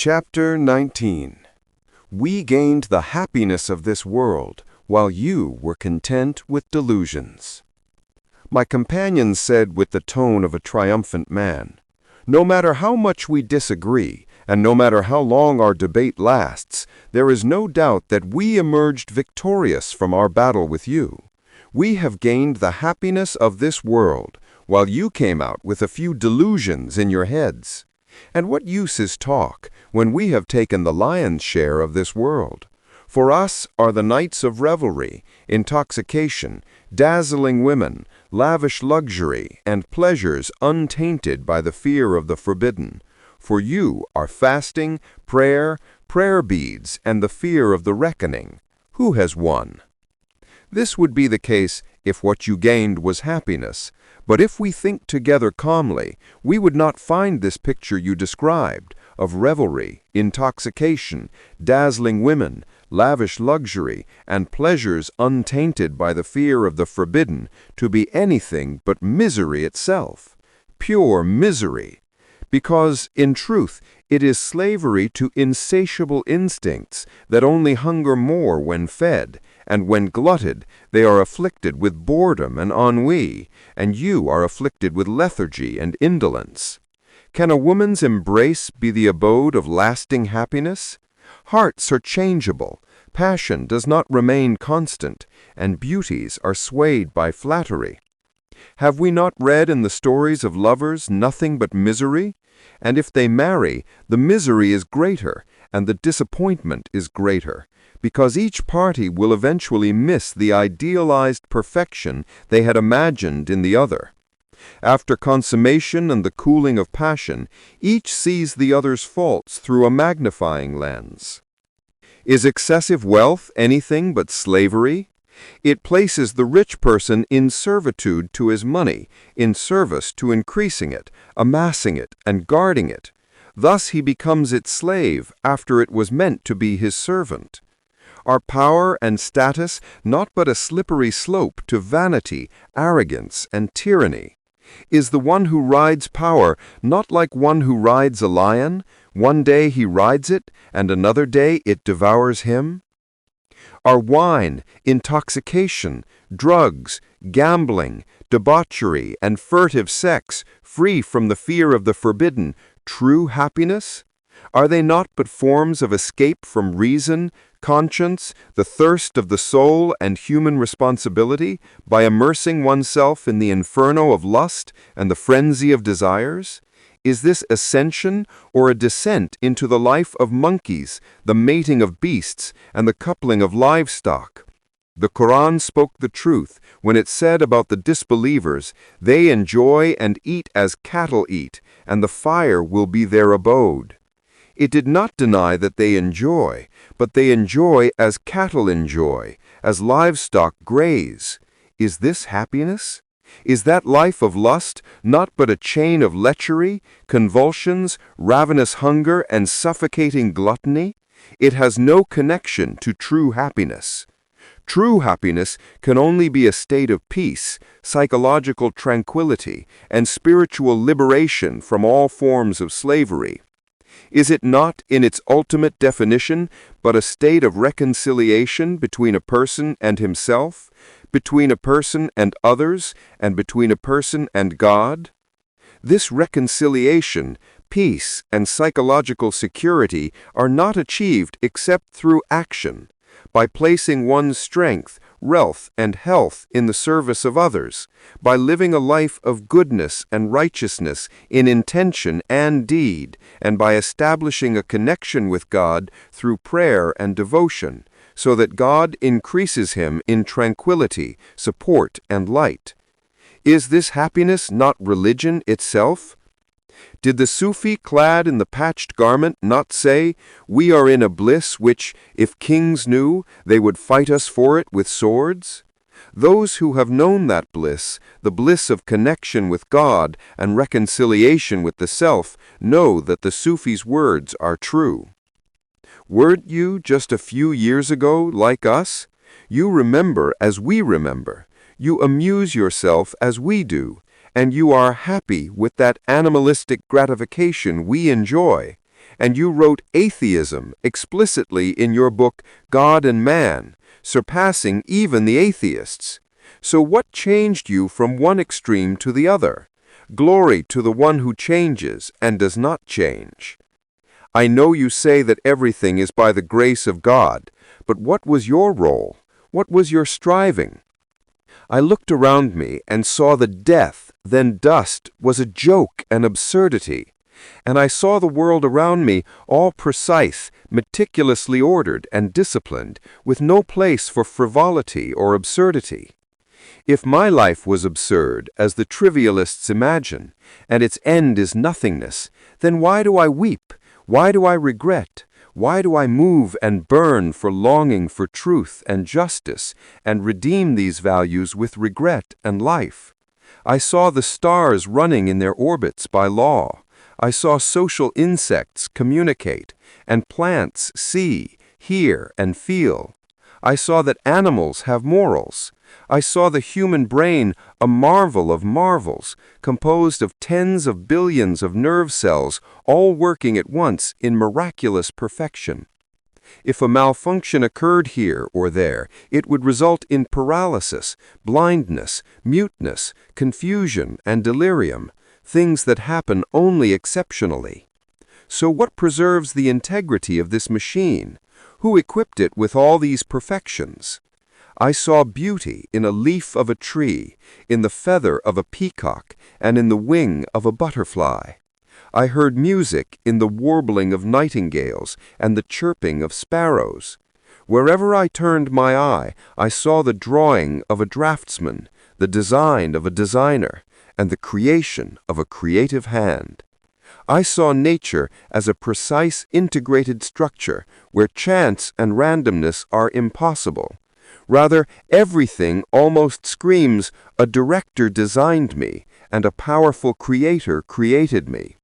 Chapter 19. We gained the happiness of this world, while you were content with delusions. My companion said with the tone of a triumphant man, "No matter how much we disagree, and no matter how long our debate lasts, there is no doubt that we emerged victorious from our battle with you. We have gained the happiness of this world, while you came out with a few delusions in your heads. And what use is talk, when we have taken the lion's share of this world? For us are the nights of revelry, intoxication, dazzling women, lavish luxury, and pleasures untainted by the fear of the forbidden. For you are fasting, prayer beads, and the fear of the reckoning. Who has won?" This would be the case if what you gained was happiness. But if we think together calmly, we would not find this picture you described, of revelry, intoxication, dazzling women, lavish luxury, and pleasures untainted by the fear of the forbidden, to be anything but misery itself, pure misery. Because, in truth, it is slavery to insatiable instincts that only hunger more when fed, and when glutted, they are afflicted with boredom and ennui, and you are afflicted with lethargy and indolence. Can a woman's embrace be the abode of lasting happiness? Hearts are changeable, passion does not remain constant, and beauties are swayed by flattery. Have we not read in the stories of lovers nothing but misery? And if they marry, the misery is greater, and the disappointment is greater, because each party will eventually miss the idealized perfection they had imagined in the other. After consummation and the cooling of passion, each sees the other's faults through a magnifying lens. Is excessive wealth anything but slavery? It places the rich person in servitude to his money, in service to increasing it, amassing it, and guarding it. Thus he becomes its slave after it was meant to be his servant. Are power and status not but a slippery slope to vanity, arrogance, and tyranny? Is the one who rides power not like one who rides a lion? One day he rides it, and another day it devours him. Are wine, intoxication, drugs, gambling, debauchery, and furtive sex, free from the fear of the forbidden, true happiness? Are they not but forms of escape from reason, conscience, the thirst of the soul, and human responsibility, by immersing oneself in the inferno of lust and the frenzy of desires? Is this ascension or a descent into the life of monkeys, the mating of beasts, and the coupling of livestock? The Quran spoke the truth when it said about the disbelievers, "They enjoy and eat as cattle eat, and the fire will be their abode." It did not deny that they enjoy, but they enjoy as cattle enjoy, as livestock graze. Is this happiness? Is that life of lust not but a chain of lechery, convulsions, ravenous hunger, and suffocating gluttony? It has no connection to true happiness. True happiness can only be a state of peace, psychological tranquility, and spiritual liberation from all forms of slavery. Is it not, in its ultimate definition, but a state of reconciliation between a person and himself, between a person and others, and between a person and God? This reconciliation, peace, and psychological security are not achieved except through action, by placing one's strength, wealth, and health in the service of others, by living a life of goodness and righteousness in intention and deed, and by establishing a connection with God through prayer and devotion, so that God increases him in tranquility, support, and light. Is this happiness not religion itself? Did the Sufi clad in the patched garment not say, "We are in a bliss which, if kings knew, they would fight us for it with swords"? Those who have known that bliss, the bliss of connection with God and reconciliation with the self, know that the Sufi's words are true. Weren't you, just a few years ago, like us? You remember as we remember. You amuse yourself as we do. And you are happy with that animalistic gratification we enjoy, and you wrote atheism explicitly in your book God and Man, surpassing even the atheists. So what changed you from one extreme to the other? Glory to the one who changes and does not change. I know you say that everything is by the grace of God, but what was your role? What was your striving? I looked around me and saw that death, then dust, was a joke and absurdity, and I saw the world around me all precise, meticulously ordered and disciplined, with no place for frivolity or absurdity. If my life was absurd, as the trivialists imagine, and its end is nothingness, then why do I weep? Why do I regret? Why do I move and burn for longing for truth and justice, and redeem these values with regret and life? I saw the stars running in their orbits by law. I saw social insects communicate, and plants see, hear, and feel. I saw that animals have morals. I saw the human brain, a marvel of marvels, composed of tens of billions of nerve cells, all working at once in miraculous perfection. If a malfunction occurred here or there, it would result in paralysis, blindness, muteness, confusion, and delirium, things that happen only exceptionally. So what preserves the integrity of this machine? Who equipped it with all these perfections? I saw beauty in a leaf of a tree, in the feather of a peacock, and in the wing of a butterfly. I heard music in the warbling of nightingales and the chirping of sparrows. Wherever I turned my eye, I saw the drawing of a draftsman, the design of a designer, and the creation of a creative hand. I saw nature as a precise integrated structure where chance and randomness are impossible. Rather, everything almost screams, a director designed me, and a powerful creator created me.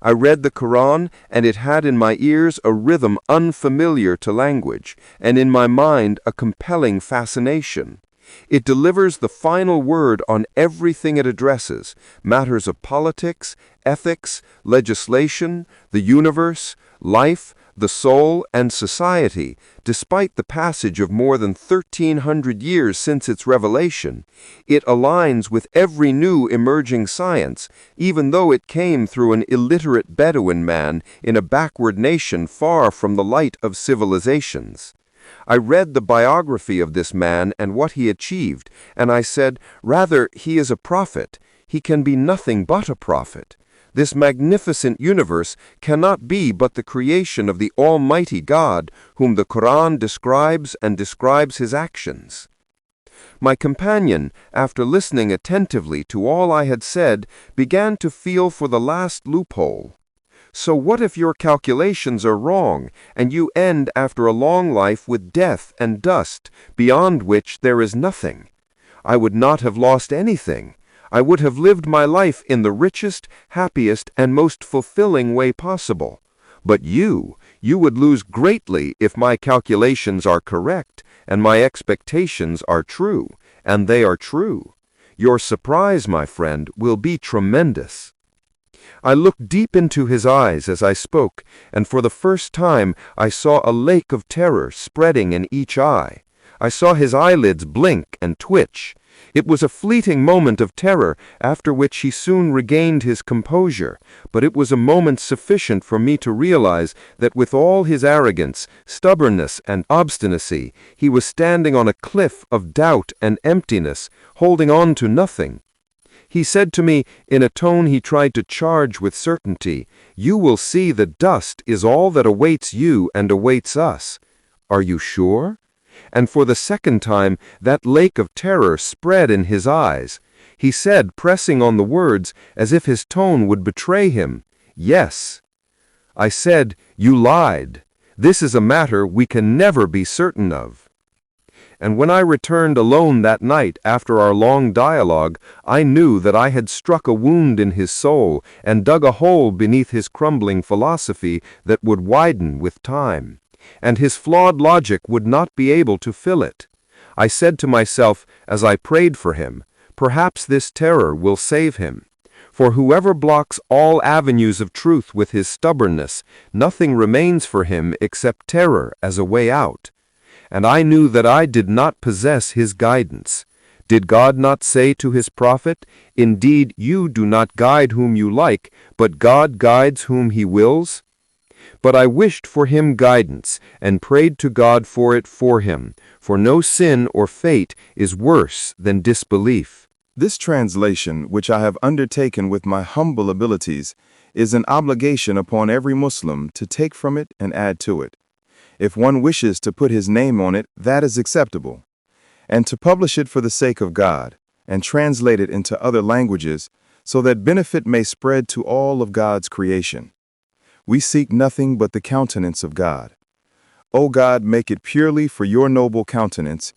I read the Quran, and it had in my ears a rhythm unfamiliar to language, and in my mind a compelling fascination. It delivers the final word on everything it addresses, matters of politics, ethics, legislation, the universe, life, the soul, and society. Despite the passage of more than 1,300 years since its revelation, it aligns with every new emerging science, even though it came through an illiterate Bedouin man in a backward nation far from the light of civilizations. I read the biography of this man and what he achieved, and I said, rather, he is a prophet. He can be nothing but a prophet. This magnificent universe cannot be but the creation of the Almighty God, whom the Quran describes and describes his actions. My companion, after listening attentively to all I had said, began to feel for the last loophole. So what if your calculations are wrong, and you end after a long life with death and dust, beyond which there is nothing? I would not have lost anything. I would have lived my life in the richest, happiest, and most fulfilling way possible. But you would lose greatly if my calculations are correct, and my expectations are true, and they are true. Your surprise, my friend, will be tremendous. I looked deep into his eyes as I spoke, and for the first time I saw a lake of terror spreading in each eye. I saw his eyelids blink and twitch. It was a fleeting moment of terror, after which he soon regained his composure, but it was a moment sufficient for me to realize that with all his arrogance, stubbornness, and obstinacy, he was standing on a cliff of doubt and emptiness, holding on to nothing. He said to me, in a tone he tried to charge with certainty, "You will see that dust is all that awaits you and awaits us. Are you sure?" And for the second time, that lake of terror spread in his eyes. He said, pressing on the words, as if his tone would betray him, "Yes." I said, "You lied. This is a matter we can never be certain of." And when I returned alone that night after our long dialogue, I knew that I had struck a wound in his soul and dug a hole beneath his crumbling philosophy that would widen with time, and his flawed logic would not be able to fill it. I said to myself, as I prayed for him, perhaps this terror will save him. For whoever blocks all avenues of truth with his stubbornness, nothing remains for him except terror as a way out. And I knew that I did not possess his guidance. Did God not say to his prophet, "Indeed, you do not guide whom you like, but God guides whom he wills"? But I wished for him guidance, and prayed to God for it for him, for no sin or fate is worse than disbelief. This translation, which I have undertaken with my humble abilities, is an obligation upon every Muslim to take from it and add to it. If one wishes to put his name on it, that is acceptable. And to publish it for the sake of God, and translate it into other languages, so that benefit may spread to all of God's creation. We seek nothing but the countenance of God. O God, make it purely for your noble countenance,